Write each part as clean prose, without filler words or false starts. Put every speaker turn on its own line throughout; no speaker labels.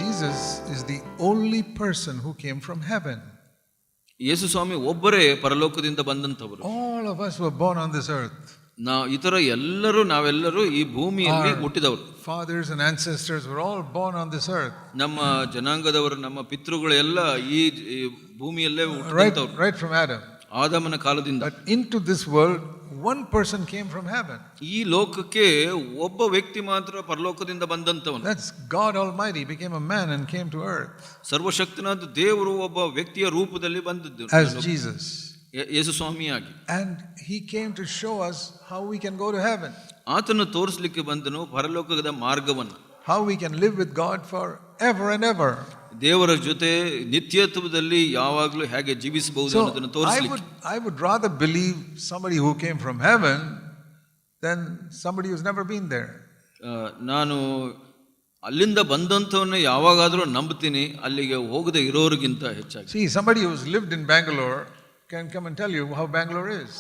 Jesus is the only person who came from heaven.
ಯೇಸು ಸ್ವಾಮಿ ಒಬ್ಬರೇ ಪರಲೋಕದಿಂದ ಬಂದಂತವರು.
All of us were born on this earth.
ಇತರ ನಾವೆಲ್ಲರೂ ಈ ಭೂಮಿಯಲ್ಲಿ ಹುಟ್ಟಿದವರು.
Fathers and ancestors were all born on this earth.
ನಮ್ಮ ಜನಾಂಗದವರು, ನಮ್ಮ ಪಿತೃಗಳೆಲ್ಲ ಈ ಭೂಮಿಯಲ್ಲೇ ಹುಟ್ಟಿದವರು.
Right from Adam.
ಆದಾಮನ ಕಾಲದಿಂದ.
But into this world one person came from heaven.
ಈ ಲೋಕಕ್ಕೆ ಒಬ್ಬ ವ್ಯಕ್ತಿ ಮಾತ್ರ ಪರಲೋಕದಿಂದ ಬಂದಂತವನು.
That's God Almighty became a man and came to earth.
ಸರ್ವಶಕ್ತನಾದ ದೇವರು ಒಬ್ಬ ವ್ಯಕ್ತಿಯ ರೂಪದಲ್ಲಿ ಬಂದಿದ್ದು
as Jesus.
Yesu ಸ್ವಾಮಿಯಾಗಿ.
And he came to show us how we can go to heaven.
ಆತನು ತೋರಿಸಲಿಕ್ಕೆ ಬಂದನು ಪರಲೋಕದ ಮಾರ್ಗವನ್ನು.
How we can live with God forever and ever.
ದೇವರ ಜೊತೆ ನಿತ್ಯತ್ವದಲ್ಲಿ ಯಾವಾಗಲೂ ಹೇಗೆ ಜೀವಿಸಬಹುದು ಅನ್ನೋದನ್ನು ತೋರಿಸಲಿಕ್ಕೆ.
I would rather believe somebody who came from heaven than somebody who's never been there.
ನಾನು ಅಲ್ಲಿಂದ ಬಂದಂತವನ್ನ ಯಾವಾಗಾದರೂ ನಂಬುತ್ತೀನಿ, ಅಲ್ಲಿಗೆ ಹೋಗದೆ ಇರೋರಿಗಿಂತ ಹೆಚ್ಚಾಗಿ.
See, somebody who's lived in Bangalore can come and tell you how Bangalore is.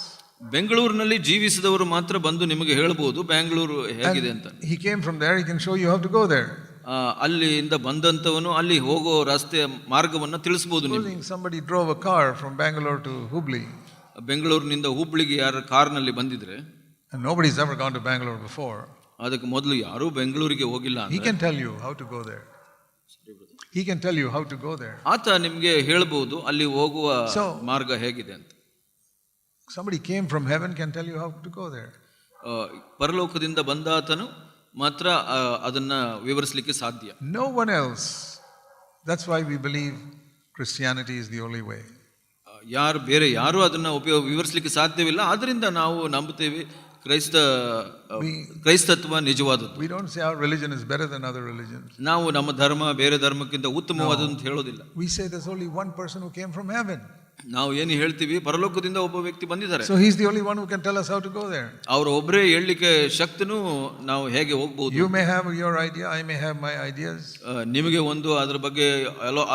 ಬೆಂಗಳೂರಿನಲ್ಲಿ ಜೀವಿಸಿದವರು ಮಾತ್ರ ಬಂದು ನಿಮಗೆ ಹೇಳಬಹುದು ಬೆಂಗಳೂರು ಹೇಗಿದೆ ಅಂತ.
He came from there, he can show you how to go there.
ಅಲ್ಲಿಂದ ಬಂದಂತವನು ಅಲ್ಲಿ ಹೋಗೋ ರಸ್ತೆಯ ಮಾರ್ಗವನ್ನು ತಿಳಿಸಬಹುದು ನಿಮಗೆ.
Somebody drove a car from Bangalore to Hubli.
ಬೆಂಗಳೂರಿನಿಂದ ಹುಬ್ಳಿಗೆ ಯಾರು ಕಾರ್ನಲ್ಲಿ ಬಂದಿದ್ರೆ,
and nobody's ever gone to Bangalore before,
ಅದಕ್ಕೆ ಮೊದಲು ಯಾರೂ ಬೆಂಗಳೂರಿಗೆ ಹೋಗಿಲ್ಲ,
he can tell you how to go there. He can tell you how to go there.
ಆತ ನಿಮಗೆ ಹೇಳಬಹುದು ಅಲ್ಲಿ ಹೋಗುವ ಮಾರ್ಗ ಹೇಗಿದೆ ಅಂತ.
Somebody came from heaven can tell you how to go there.
ಪರಲೋಕದಿಂದ ಬಂದಾತನು ಮಾತ್ರ ಅದನ್ನ ವಿವರಿಸಲಿಕ್ಕೆ ಸಾಧ್ಯ.
No one else. That's why we believe Christianity is the only way.
ಬೇರೆ ಯಾರು ಅದನ್ನ ವಿವರಿಸಲಿಕ್ಕೆ ಸಾಧ್ಯವಿಲ್ಲ. ಆದ್ರಿಂದ ನಾವು ನಂಬುತ್ತೇವೆ ಕ್ರೈಸ್ತತ್ವ ನಿಜವಾದದ್ದು.
We don't say our religion is better than other religions.
ನಾವು ನಮ್ಮ ಧರ್ಮ ಬೇರೆ ಧರ್ಮಕ್ಕಿಂತ ಉತ್ತಮವಾದದ್ದು ಅಂತ ಹೇಳೋದಿಲ್ಲ.
We say there's only one person who came from heaven.
ನಾವು ಏನು ಹೇಳ್ತೀವಿ, ಪರಲೋಕದಿಂದ ಒಬ್ಬ ವ್ಯಕ್ತಿ ಬಂದಿದ್ದಾರೆ.
So he's the only one who can tell us how to go there.
ಅವರು ಒಬ್ಬರೇ ಹೇಳಲಿಕ್ಕೆ ಶಕ್ತನು ನಾವು ಹೇಗೆ ಹೋಗಬಹುದು.
You may have your idea, I may have my ideas.
ನಿಮಗೆ ಒಂದು ಅದರ ಬಗ್ಗೆ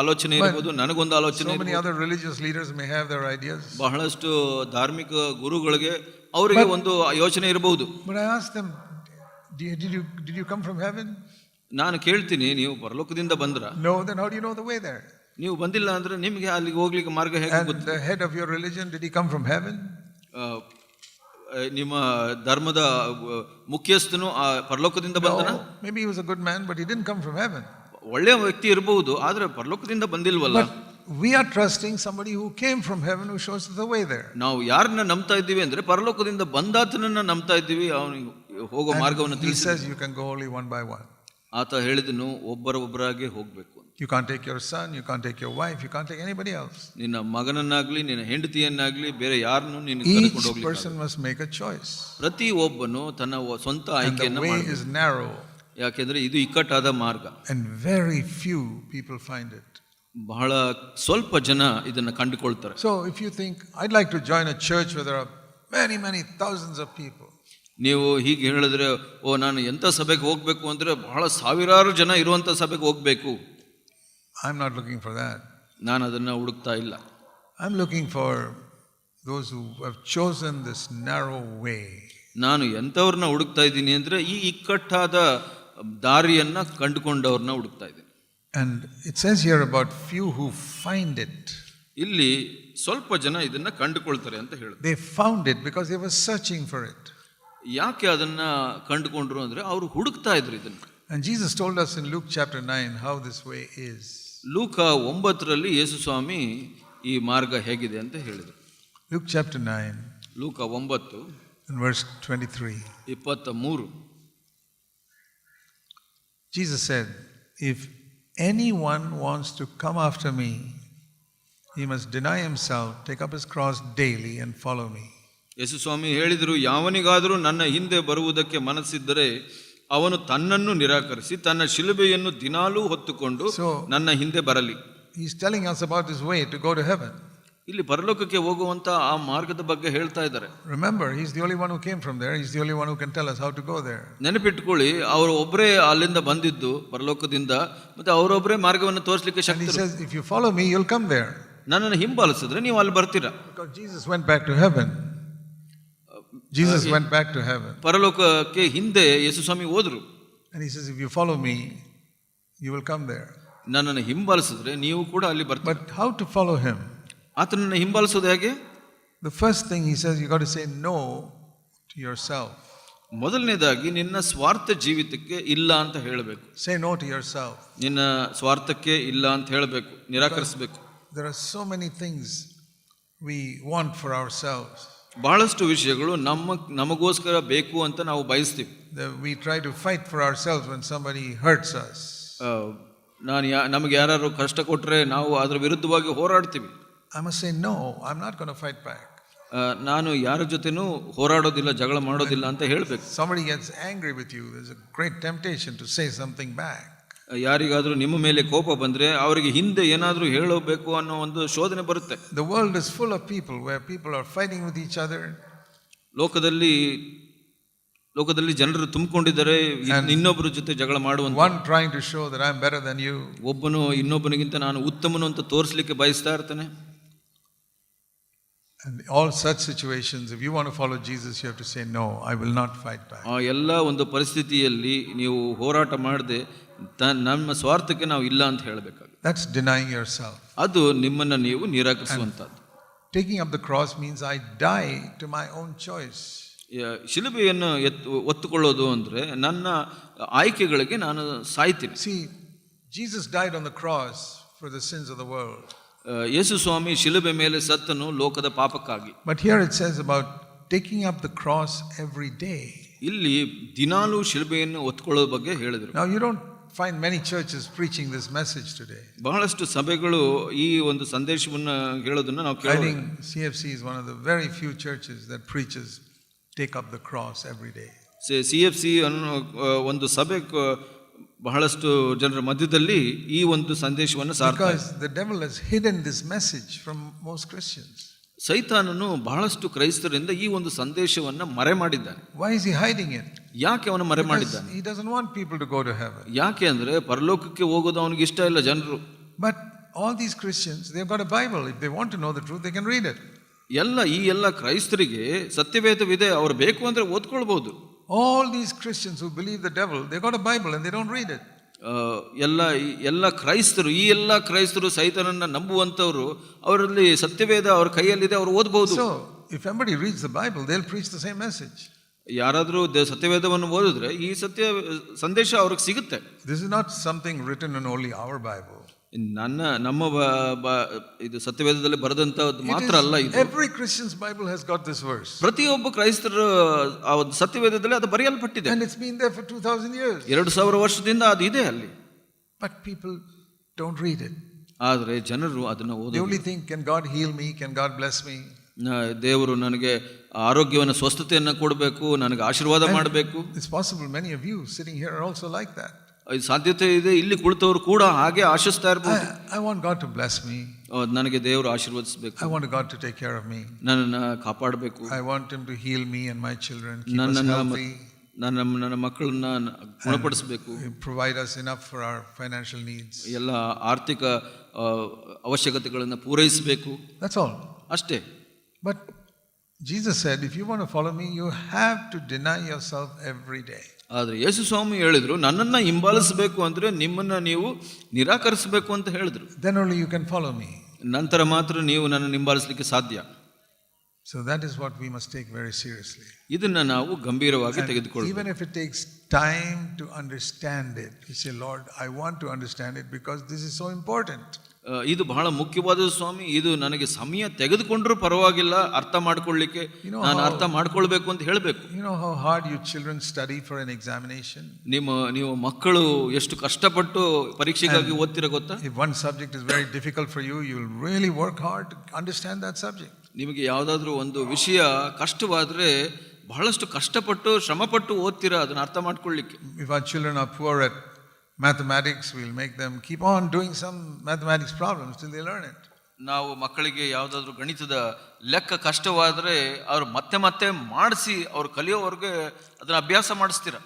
ಆಲೋಚನೆ ಇರಬಹುದು, ನನಗೊಂದು ಆಲೋಚನೆ ಇರಬಹುದು.
So many other religious leaders may have their ideas.
ಬಹಳಷ್ಟು ಧಾರ್ಮಿಕ ಗುರುಗಳಿಗೆ ಅವರಿಗೆ ಒಂದು ಯೋಚನೆ ಇರಬಹುದು.
But I asked them, did you come from heaven?
ನಾನು ಕೇಳ್ತೀನಿ, ನೀವು ಪರಲೋಕದಿಂದ ಬಂದ್ರ?
No, then how do you know the way there?
ನೀವು ಬಂದಿಲ್ಲ ಅಂದ್ರೆ ನಿಮಗೆ ಅಲ್ಲಿಗೆ ಹೋಗ್ಲಿಕ್ಕೆ ಮಾರ್ಗ ಹೇಗೆ ಗೊತ್ತು?
The head of your religion, did he come from heaven?
ನಿಮ್ಮ ಧರ್ಮದ ಮುಖ್ಯಸ್ಥನು ಪರಲೋಕದಿಂದ ಬಂದನ?
Maybe he was a good man, but he didn't come from heaven.
ಒಳ್ಳೆಯ ವ್ಯಕ್ತಿ ಇರಬಹುದು, ಆದ್ರೆ ಪರಲೋಕದಿಂದ ಬಂದಿಲ್ವಲ್ಲ.
We are trusting somebody who came from heaven who shows us the way there.
ನಾವು ಯಾರನ್ನ ನಂಬ್ತಾ ಇದ್ದೀವಿ ಅಂದ್ರೆ ಪರಲೋಕದಿಂದ ಬಂದಾತನನ್ನ ನಂಬ್ತಾ ಇದ್ದೀವಿ, ಅವನಿಗೆ ಹೋಗೋ ಮಾರ್ಗವನ್ನು ತಿಳಿಸಿ.
He says you can go only one by one.
ಆತ ಹೇಳಿದನು ಒಬ್ಬರಾಗೆ ಹೋಗಬೇಕು.
You can't take your son, you can't take your wife, you can't take anybody else.
ನಿನ್ನ ಮಗನನ್ನಾಗ್ಲಿ ನಿನ್ನ ಹೆಂಡತಿಯನ್ನಾಗ್ಲಿ ಬೇರೆ ಯಾರನ್ನು ನೀನು ಕರೆದುಕೊಂಡು ಹೋಗಲಿಲ್ಲ.
Each person must make a choice.
ಪ್ರತಿ ಒಬ್ಬನು ತನ್ನ ಸ್ವಂತ ಆಯ್ಕೆಯನ್ನು ಮಾಡಬೇಕು.
The way is narrow.
ಯಾಕೆಂದ್ರೆ ಇದು ಇಕ್ಕಟ್ಟಾದ ಮಾರ್ಗ.
And very few people find it.
ಬಹಳ ಸ್ವಲ್ಪ ಜನ ಇದನ್ನ ಕಂಡುಕೊಳ್ತಾರೆ.
So if you think I'd like to join a church where there are many thousands of people.
ನೀವು ಹೀಗೆ ಹೇಳಿದ್ರೆ, ನಾನು ಎಂಥ ಸಭೆಗೆ ಹೋಗಬೇಕು ಅಂದ್ರೆ ಬಹಳ ಸಾವಿರಾರು ಜನ ಇರುವಂತ ಸಭೆಗೆ ಹೋಗಬೇಕು.
I'm not looking for that.
ನಾನು ಅದನ್ನ ಹುಡುಕ್ತಾ ಇಲ್ಲ.
I'm looking for those who have chosen this narrow way.
ನಾನು ಎಂಥವ್ರನ್ನ ಹುಡುಕ್ತಾ ಇದ್ದೀನಿ ಅಂದ್ರೆ ಈ ಇಕ್ಕಟ್ಟಾದ ದಾರಿಯನ್ನ ಕಂಡುಕೊಂಡವ್ರನ್ನ ಹುಡುಕ್ತಾ ಇದ್ದೀನಿ.
And it says here about few who find it.
ಇಲ್ಲಿ ಸ್ವಲ್ಪ ಜನ ಇದನ್ನ ಕಂಡುಕೊಳ್ತಾರೆ ಅಂತ ಹೇಳುತ್ತೆ.
They found it because they were searching for it.
ಯಾಕೆ ಅದನ್ನ ಕಂಡುಕೊಂಡ್ರು ಅಂದ್ರೆ ಅವರು ಹುಡುಕ್ತಾ ಇದ್ರು ಇದನ್ನ.
And Jesus told us in Luke chapter 9 how this way is.
ಲೂಕ 9ರಲ್ಲಿ ಯೇಸು ಸ್ವಾಮಿ ಈ ಮಾರ್ಗ ಹೇಗಿದೆ ಅಂತ ಹೇಳಿದರು.
Luke chapter 9.
ಲೂಕ 9
and verse 23.
23.
Jesus said, if anyone wants to come after me, he must deny himself, take up his cross daily and follow me.
ಯೇಸು ಸ್ವಾಮಿ ಹೇಳಿದರು, ಯಾವನಿಗಾದರೂ ನನ್ನ ಹಿಂದೆ ಬರುವುದಕ್ಕೆ ಮನಸ್ಸಿದ್ದರೆ ಅವನು ತನ್ನನ್ನು ನಿರಾಕರಿಸಿ ತನ್ನ ಶಿಲುಬೆಯನ್ನು ದಿನಾಲೂ ಹೊತ್ತುಕೊಂಡು ನನ್ನ ಹಿಂದೆ ಬರಲಿ.
He's telling us about his way to go to heaven.
ಇಲ್ಲಿ ಪರಲೋಕಕ್ಕೆ ಹೋಗುವಂತ ಆ ಮಾರ್ಗದ ಬಗ್ಗೆ ಹೇಳ್ತಾ ಇದ್ದಾರೆ.
Remember, he's the only one who came from there. He's the only one who can tell us how to go there.
ನೆನಪಿಟ್ಟುಕೊಳ್ಳಿ, ಅವರು ಒಬ್ಬರೇ ಅಲ್ಲಿಂದ ಬಂದಿದ್ದು ಪರಲೋಕದಿಂದ, ಮತ್ತೆ ಅವರೊಬ್ಬರೇ ಮಾರ್ಗವನ್ನು ತೋರಿಸಲಿಕ್ಕೆ ಶಕ್ತರು.
He says, if you follow me, you'll come there.
ನನ್ನನ್ನು ಹಿಂಬಾಲಿಸಿದ್ರೆ ನೀವು ಅಲ್ಲಿ ಬರ್ತೀರಾ.
Because Jesus went back to heaven. Jesus went back to heaven.
ಪರಲೋಕಕ್ಕೆ ಹಿಂದೆ ಯೇಸು ಸ್ವಾಮಿ ಹೋದರು.
And he says, if you follow me, you will come there.
ನನ್ನನ್ನು ಹಿಂಬಾಲಿಸಿದ್ರೆ ನೀವು ಕೂಡ ಅಲ್ಲಿ ಬರ್ತೀರಿ.
But how to follow him?
ಆತನನ್ನು ಹಿಂಬಾಲಿಸೋದು ಹೇಗೆ?
The first thing he says, you got to say no to yourself.
ಮೊದಲನೇದಾಗಿ ನಿನ್ನ ಸ್ವಾರ್ಥ ಜೀವಿತಕ್ಕೆ ಇಲ್ಲ ಅಂತ ಹೇಳಬೇಕು.
Say no to yourself.
ನಿನ್ನ ಸ್ವಾರ್ಥಕ್ಕೆ ಇಲ್ಲ ಅಂತ ಹೇಳಬೇಕು, ನಿರಾಕರಿಸಬೇಕು.
There are so many things we want for ourselves.
ಬಹಳಷ್ಟು ವಿಷಯಗಳು ನಮಗೋಸ್ಕರ ಬೇಕು ಅಂತ ನಾವು ಬಯಸ್ತೀವಿ.
We try to fight for ourselves when somebody hurts us.
ನಮಗೆ ಯಾರು ಕಷ್ಟ ಕೊಟ್ಟರೆ ನಾವು ಅದರ ವಿರುದ್ಧವಾಗಿ ಹೋರಾಡ್ತೀವಿ.
I must say no, I'm not going to fight back.
ನಾನು ಯಾರ ಜೊತೆನೂ ಹೋರಾಡೋದಿಲ್ಲ, ಜಗಳ ಮಾಡೋದಿಲ್ಲ ಅಂತ ಹೇಳಬೇಕು.
Somebody gets angry with you, there's a great temptation to say something back.
ಯಾರಿಗಾದ್ರೂ ನಿಮ್ಮ ಮೇಲೆ ಕೋಪ ಬಂದ್ರೆ ಅವರಿಗೆ ಹಿಂದೆ ಏನಾದರೂ ಹೇಳಬೇಕು ಅನ್ನೋ ಒಂದು ಶೋಧನೆ ಬರುತ್ತೆ.
The world is full of people where people are fighting with each other.
ಲೋಕದಲ್ಲಿ ಜನರು ತುಂಬಿಕೊಂಡಿದ್ದಾರೆ, ಇನ್ನೊಬ್ಬರ ಜೊತೆ ಜಗಳ ಮಾಡುವಂತ.
One trying to show that I'm better than you.
ಒಬ್ಬನು ಇನ್ನೊಬ್ಬನಿಗಿಂತ ನಾನು ಉತ್ತಮನು ಅಂತ ತೋರಿಸಲಿಕ್ಕೆ ಬಯಸ್ತಾ ಇರ್ತಾನೆ.
And all such situations, if you want to follow Jesus, you have to say no, I will not fight back.
ಆ ಎಲ್ಲ ಒಂದು ಪರಿಸ್ಥಿತಿಯಲ್ಲಿ ನೀವು ಹೋರಾಟ ಮಾಡದೆ ನಮ್ಮ ಸ್ವಾರ್ಥಕ್ಕೆ ನಾವು ಇಲ್ಲ ಅಂತ ಹೇಳಬೇಕಾಗುತ್ತೆ.
That's denying yourself.
ಅದು ನಿಮ್ಮನ್ನ ನೀವು ನಿರಾಕರಿಸುವಂತದ್ದು.
Taking up the cross means I die to my own choice.
ಶಿಲುಬೆಯನ್ನು ಒತ್ತುಕೊಳ್ಳೋದು ಅಂದ್ರೆ ನನ್ನ ಆಯ್ಕೆಗಳಿಗೆ ನಾನು ಸಾಯ್ತೀನಿ.
See, Jesus died on the cross for the sins of the world.
ಯೇಸು ಸ್ವಾಮಿ ಶಿಲುಬೆ ಮೇಲೆ ಸತ್ತನು ಲೋಕದ ಪಾಪಕ್ಕಾಗಿ.
But here it says about taking up the cross every day.
ಇಲ್ಲಿ ದಿನಾಲೂ ಶಿಲುಬೆಯನ್ನು ಒತ್ತುಕೊಳ್ಳೋ ಬಗ್ಗೆ ಹೇಳಿದರು.
Now you don't find many churches preaching this message today.
ಬಹಳಷ್ಟು ಸಭೆಗಳು ಈ ಒಂದು ಸಂದೇಶವನ್ನು ಹೇಳೋದನ್ನ ನಾವು
I
ಕೇಳೋದು.
think CFC is one of the very few churches that preaches take up the cross every day.
CFC ಅನ್ನೋ ಒಂದು ಸಭೆ ಬಹಳಷ್ಟು ಜನರ ಮಧ್ಯದಲ್ಲಿ ಈ ಒಂದು ಸಂದೇಶವನ್ನು ಸಾರ್ತಾರೆ.
Because the devil has hidden this message from most Christians.
ಸೈತಾನನು ಬಹಳಷ್ಟು ಕ್ರೈಸ್ತರಿಂದ ಈ ಒಂದು ಸಂದೇಶವನ್ನು ಮರೆ ಮಾಡಿದ್ದಾನೆ.
Why is he hiding it?
ಯಾಕೆ ಅವನು ಮರೆ ಮಾಡಿದ್ದಾನೆ?
He doesn't want people to go to heaven.
ಯಾಕೆ ಅಂದ್ರೆ ಪರಲೋಕಕ್ಕೆ ಹೋಗೋದು ಅವನಿಗೆ ಇಷ್ಟ ಇಲ್ಲ ಜನರು.
But all these Christians, they've got a Bible. If they want to know the truth, they can read it.
ಎಲ್ಲ ಕ್ರೈಸ್ತರಿಗೆ ಸತ್ಯವೇದವಿದೆ, ಅವರು ಬೇಕು ಅಂದ್ರೆ ಓದ್ಕೊಳ್ಬಹುದು.
All these Christians who believe the devil, they got a Bible and they don't read it.
ಎಲ್ಲ ಕ್ರೈಸ್ತರು ಸೈತಾನನ್ನ ನಂಬುವಂತವರು, ಅವರಲ್ಲಿ ಸತ್ಯವೇದ ಅವರ ಕೈಯಲ್ಲಿದೆ, ಅವರು ಓದಬಹುದು.
So if somebody reads the Bible, they'll preach the same message.
ಯಾರಾದರೂ ಸತ್ಯವೇದವನ್ನು ಓದಿದ್ರೆ ಈ ಸತ್ಯ ಸಂದೇಶ ಅವ್ರಿಗೆ ಸಿಗುತ್ತೆ.
This is not something written in only our Bible.
ನಮ್ಮ ಇದು ಸತ್ಯವೇದದಲ್ಲಿ ಬರೆದಂತದ್ದು ಮಾತ್ರ ಅಲ್ಲ ಇದು.
Every Christian's Bible has got this verse.
ಪ್ರತಿಯೊಬ್ಬ ಕ್ರೈಸ್ತರ ಸತ್ಯವೇದದಲ್ಲಿ ಅದು ಬರೆಯಲ್ಪಟ್ಟಿದೆ.
And it's been there for 2000 years.
2000 ವರ್ಷದಿಂದ ಅದು ಇದೆ ಅಲ್ಲಿ.
But people don't read it.
ಆದರೆ ಜನರು ಅದನ್ನು ಓದೋದಿಲ್ಲ.
They only think, can God heal me? Can God bless me?
ದೇವರು ನನಗೆ ಆರೋಗ್ಯವನ್ನು, ಸ್ವಸ್ಥತೆಯನ್ನು ಕೊಡಬೇಕು, ನನಗೆ ಆಶೀರ್ವಾದ ಮಾಡಬೇಕು.
It's possible many of you sitting here are also like that.
ಸಾಧ್ಯತೆ ಇದೆ, ಇಲ್ಲಿ ಕುಳಿತವರು ಕೂಡ ಹಾಗೆ ಆಶಿಸ್ತಾ ಇರಬಹುದು.
I want God to bless me.
ನನಗೆ ದೇವರು ಆಶೀರ್ವದಿಸಬೇಕು.
I want God to take care of me.
ನನ್ನನ್ನು ಕಾಪಾಡಬೇಕು.
I want him to heal me and my children, keep us healthy.
ನನ್ನ ಮಕ್ಕಳನ್ನ ಗುಣಪಡಿಸಬೇಕು.
Provide us enough for our financial needs.
ಎಲ್ಲ ಆರ್ಥಿಕ ಅವಶ್ಯಕತೆಗಳನ್ನು ಪೂರೈಸಬೇಕು.
That's all.
ಅಷ್ಟೇ.
But Jesus said, if you want to follow me, you have to deny yourself every day.
ಆದರೆ ಯೇಸು ಸ್ವಾಮಿ ಹೇಳಿದ್ರು, ನನ್ನನ್ನು ಹಿಂಬಾಲಿಸಬೇಕು ಅಂದ್ರೆ ನಿಮ್ಮನ್ನ ನೀವು ನಿರಾಕರಿಸಬೇಕು ಅಂತ ಹೇಳಿದ್ರು.
Then only you can follow me.
ನಂತರ ಮಾತ್ರ ನೀವು ನನ್ನನ್ನು ಹಿಂಬಾಲಿಸಲಿಕ್ಕೆ ಸಾಧ್ಯ.
So that is what we must take very seriously.
ಇದನ್ನ ನಾವು ಗಂಭೀರವಾಗಿ ತೆಗೆದುಕೊಳ್ಳಬೇಕು.
Even if it takes time to understand it, you say, Lord, I want to understand it because this is so important.
ಇದು ಬಹಳ ಮುಖ್ಯವಾದ ಸ್ವಾಮಿ, ಇದು ನನಗೆ ಸಮಯ ತೆಗೆದುಕೊಂಡ್ರೂ ಪರವಾಗಿಲ್ಲ ಅರ್ಥ ಮಾಡ್ಕೊಳ್ಳಿಕ್ಕೆ, ನಾನು ಅರ್ಥ ಮಾಡ್ಕೊಳ್ಬೇಕು ಅಂತ ಹೇಳಬೇಕು.
You know how hard your children study for an examination?
ನೀವು ಮಕ್ಕಳು ಎಷ್ಟು ಕಷ್ಟಪಟ್ಟು ಪರೀಕ್ಷೆಗಾಗಿ ಓದ್ತಿರ ಗೊತ್ತಾ?
If one subject is very difficult for you, you will really work hard to understand that subject.
ನಿಮಗೆ ಯಾವುದಾದ್ರೂ ಒಂದು ವಿಷಯ ಕಷ್ಟವಾದ್ರೆ ಬಹಳಷ್ಟು ಕಷ್ಟಪಟ್ಟು ಶ್ರಮಪಟ್ಟು ಓದ್ತೀರಾ ಅದನ್ನ ಅರ್ಥ ಮಾಡ್ಕೊಳ್ಳಿಕ್ಕೆ.
If our children are poor at mathematics, we'll make them keep on doing some mathematics problems till they learn it.
ನಾವು ಮಕ್ಕಳಿಗೆ ಯಾವುದಾದ್ರೂ ಗಣಿತದ ಲೆಕ್ಕ ಕಷ್ಟವಾದರೆ ಅವ್ರು ಮತ್ತೆ ಮತ್ತೆ ಮಾಡಿಸಿ ಅವ್ರು ಕಲಿಯೋವರೆಗೆ ಅದನ್ನ ಅಭ್ಯಾಸ ಮಾಡಿಸ್ತೀರ.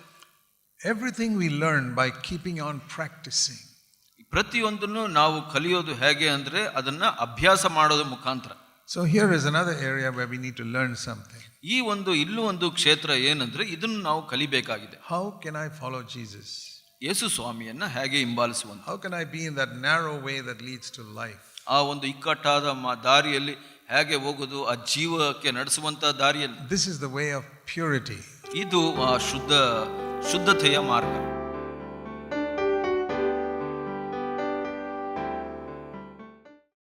Everything we learn by keeping on practicing.
ಪ್ರತಿಯೊಂದನ್ನು ನಾವು ಕಲಿಯೋದು ಹೇಗೆ ಅಂದ್ರೆ ಅದನ್ನ ಅಭ್ಯಾಸ ಮಾಡೋದ್ರ ಮುಖಾಂತರ.
So here is another area where we need to learn something.
ಇಲ್ಲೂ ಒಂದು ಕ್ಷೇತ್ರ ಏನಂದ್ರೆ ಇದನ್ನು ನಾವು ಕಲಿಬೇಕಾಗಿದೆ.
How can I follow Jesus?
ಯೇಸು ಸ್ವಾಮಿಯನ್ನ ಹೇಗೆ ಹಿಂಬಾಲಿಸುವಂತ.
How can I be in that narrow way that leads to life?
ಆ ಒಂದು ಇಕ್ಕಟ್ಟಾದ ದಾರಿಯಲ್ಲಿ ಹೇಗೆ ಹೋಗುದು, ಆ ಜೀವಕ್ಕೆ ನಡೆಸುವಂತ ದಾರಿಯಲ್ಲಿ.
This is the way of purity.
ಇದು ಶುದ್ಧತೆಯ ಮಾರ್ಗ.